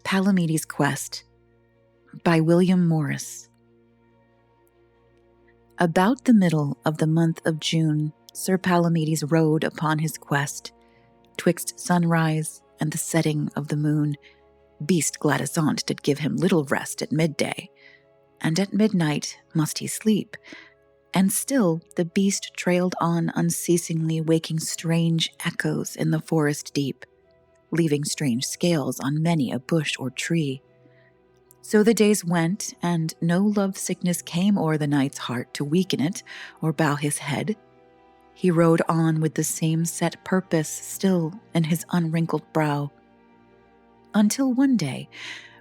Palomydes' Quest by William Morris. About the middle of the month of June, Sir Palomydes rode upon his quest, twixt sunrise and the setting of the moon. Beast Gladysaunt did give him little rest at midday, and at midnight must he sleep. And still the beast trailed on unceasingly, waking strange echoes in the forest deep, leaving strange scales on many a bush or tree. So the days went, and no love-sickness came o'er the knight's heart to weaken it or bow his head. He rode on with the same set purpose still in his unwrinkled brow. Until one day,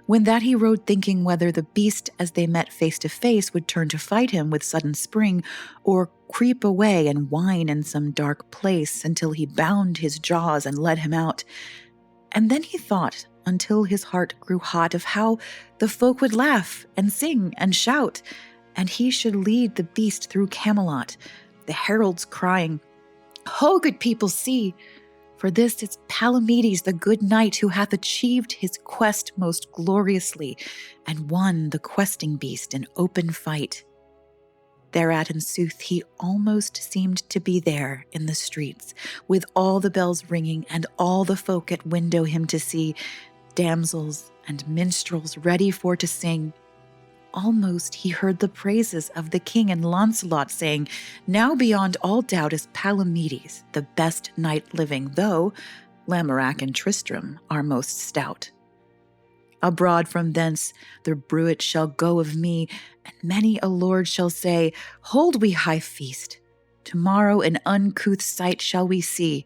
when that he rode thinking whether the beast as they met face to face would turn to fight him with sudden spring, or creep away and whine in some dark place until he bound his jaws and led him out. And then he thought, until his heart grew hot, of how the folk would laugh and sing and shout, and he should lead the beast through Camelot, the heralds crying, "Ho, good people, see! For this is Palomydes, the good knight, who hath achieved his quest most gloriously, and won the questing beast in open fight." Thereat, in sooth, he almost seemed to be there in the streets, with all the bells ringing, and all the folk at window him to see, damsels and minstrels ready for to sing. Almost he heard the praises of the king and Launcelot, saying, "Now beyond all doubt is Palomydes, the best knight living, though Lamorak and Tristram are most stout. Abroad from thence the bruit shall go of me, and many a lord shall say, 'Hold we high feast. Tomorrow an uncouth sight shall we see.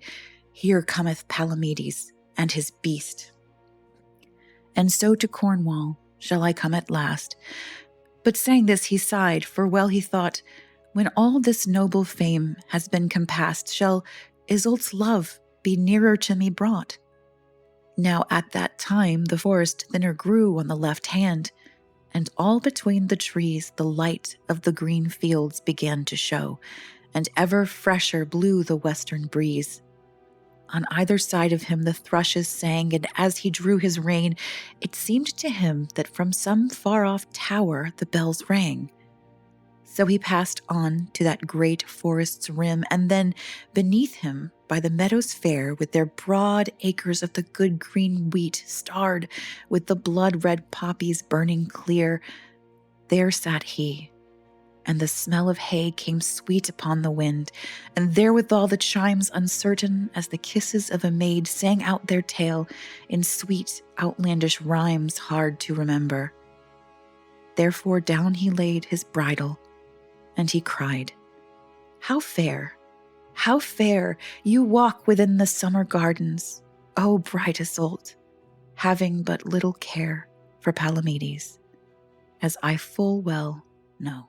Here cometh Palomydes and his beast.' And so to Cornwall shall I come at last." But saying this he sighed, for well he thought, when all this noble fame has been compassed, shall Iseult's love be nearer to me brought? Now at that time the forest thinner grew on the left hand, and all between the trees the light of the green fields began to show, and ever fresher blew the western breeze. On either side of him the thrushes sang, and as he drew his rein, it seemed to him that from some far-off tower the bells rang. So he passed on to that great forest's rim, and then beneath him, by the meadows fair, with their broad acres of the good green wheat starred with the blood-red poppies burning clear, there sat he, and the smell of hay came sweet upon the wind, and therewithal the chimes, uncertain as the kisses of a maid, sang out their tale in sweet outlandish rhymes hard to remember. Therefore down he laid his bridle, and he cried, how fair, you walk within the summer gardens, O bright Iseult, having but little care for Palomydes, as I full well know."